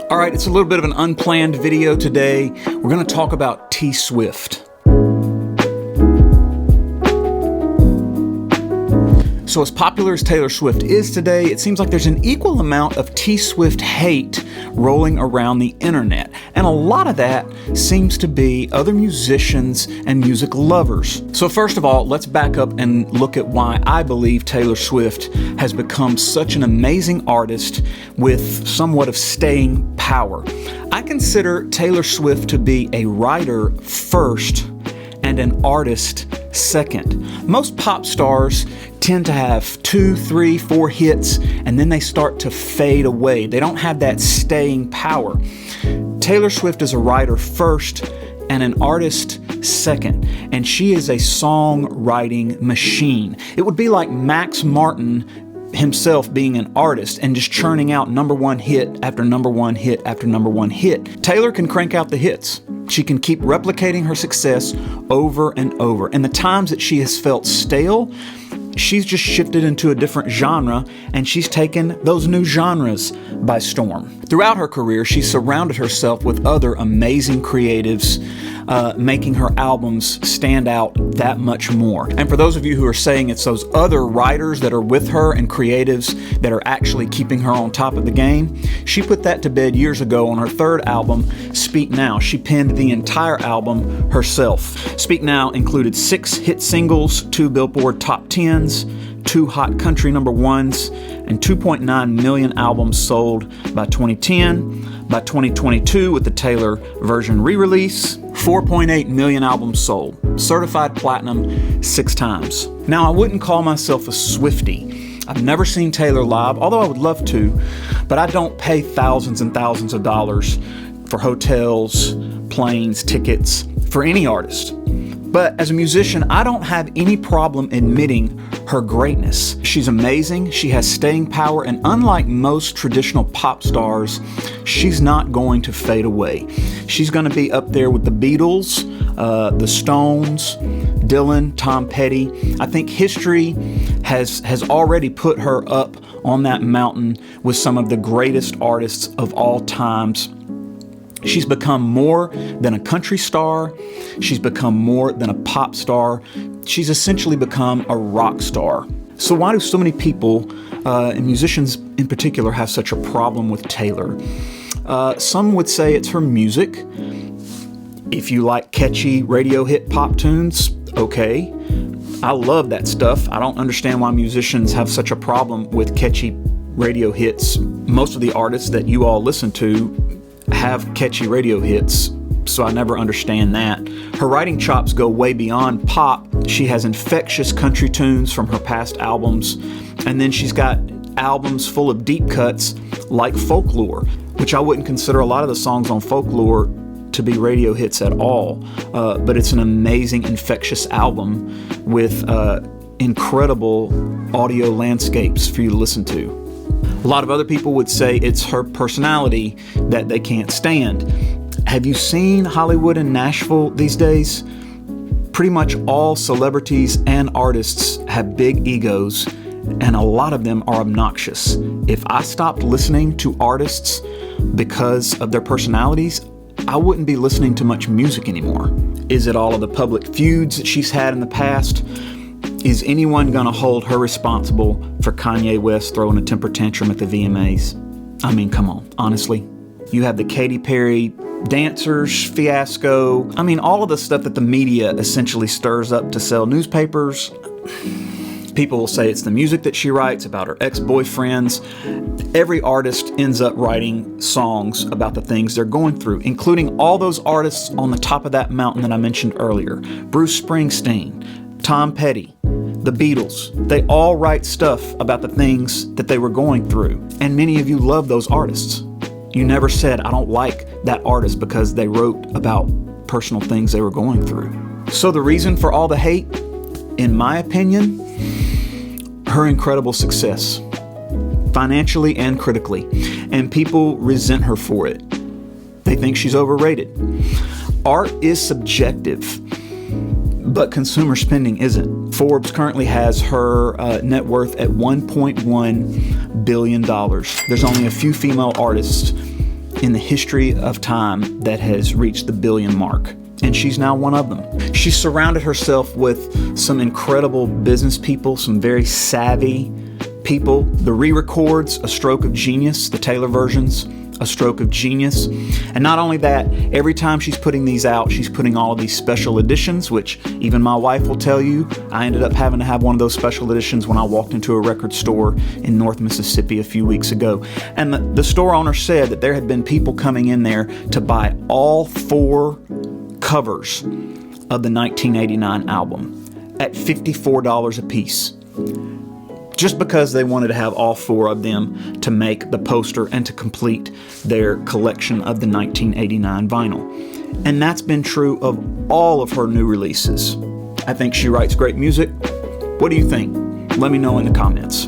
All right, it's a little bit of an unplanned video today. We're going to talk about T Swift. So as popular as Taylor Swift is today, it seems like there's an equal amount of T Swift hate rolling around the internet. And a lot of that seems to be other musicians and music lovers. So first of all, let's back up and look at why I believe Taylor Swift has become such an amazing artist with somewhat of staying power. I consider Taylor Swift to be a writer first and an artist second. Most pop stars tend to have 2, 3, 4 hits, and then they start to fade away. They don't have that staying power. Taylor Swift is a writer first and an artist second, and she is a songwriting machine. It would be like Max Martin himself being an artist and just churning out number one hit after number one hit after number one hit. Taylor can crank out the hits. She can keep replicating her success over and over. And the times that she has felt stale, she's just shifted into a different genre, and she's taken those new genres by storm. Throughout her career, she surrounded herself with other amazing creatives, making her albums stand out that much more. And for those of you who are saying it's those other writers that are with her and creatives that are actually keeping her on top of the game, she put that to bed years ago on her third album, Speak Now. She penned the entire album herself. Speak Now included 6 hit singles, 2 Billboard Top 10s, 2 hot country number ones, and 2.9 million albums sold by 2010. By 2022, with the Taylor version re-release, 4.8 million albums sold, certified platinum 6 times. Now, I wouldn't call myself a Swiftie. I've never seen Taylor live, although I would love to, but I don't pay thousands and thousands of dollars for hotels, planes, tickets for any artist. But as a musician, I don't have any problem admitting her greatness. She's amazing, she has staying power, and unlike most traditional pop stars, she's not going to fade away. She's going to be up there with the Beatles, the Stones, Dylan, Tom Petty. I think history has already put her up on that mountain with some of the greatest artists of all times. She's become more than a country star. She's become more than a pop star. She's essentially become a rock star. So why do so many people, and musicians in particular, have such a problem with Taylor? Some would say it's her music. If you like catchy radio hit pop tunes, okay. I love that stuff. I don't understand why musicians have such a problem with catchy radio hits. Most of the artists that you all listen to have catchy radio hits, so I never understand that. Her writing chops go way beyond pop. She has infectious country tunes from her past albums, and then she's got albums full of deep cuts like Folklore, which I wouldn't consider a lot of the songs on Folklore to be radio hits at all, but it's an amazing, infectious album with incredible audio landscapes for you to listen to. A lot of other people would say it's her personality that they can't stand. Have you seen Hollywood and Nashville these days? Pretty much all celebrities and artists have big egos, and a lot of them are obnoxious. If I stopped listening to artists because of their personalities, I wouldn't be listening to much music anymore. Is it all of the public feuds that she's had in the past? Is anyone going to hold her responsible for Kanye West throwing a temper tantrum at the VMAs? I mean, come on, honestly. You have the Katy Perry dancers fiasco. I mean, all of the stuff that the media essentially stirs up to sell newspapers. People will say it's the music that she writes about her ex-boyfriends. Every artist ends up writing songs about the things they're going through, including all those artists on the top of that mountain that I mentioned earlier. Bruce Springsteen, Tom Petty, the Beatles. They all write stuff about the things that they were going through. And many of you love those artists. You never said, I don't like that artist because they wrote about personal things they were going through. So the reason for all the hate, in my opinion, her incredible success, financially and critically. And people resent her for it. They think she's overrated. Art is subjective, but consumer spending isn't. Forbes currently has her net worth at $1.1 billion. There's only a few female artists in the history of time that has reached the billion mark. And she's now one of them. She's surrounded herself with some incredible business people, some very savvy people. The re-records, a stroke of genius. The Taylor versions, a stroke of genius. And not only that, every time she's putting these out, she's putting all of these special editions, which even my wife will tell you, I ended up having to have one of those special editions when I walked into a record store in North Mississippi a few weeks ago. And the store owner said that there had been people coming in there to buy all 4 covers of the 1989 album at $54 a piece, just because they wanted to have all 4 of them to make the poster and to complete their collection of the 1989 vinyl. And that's been true of all of her new releases. I think she writes great music. What do you think? Let me know in the comments.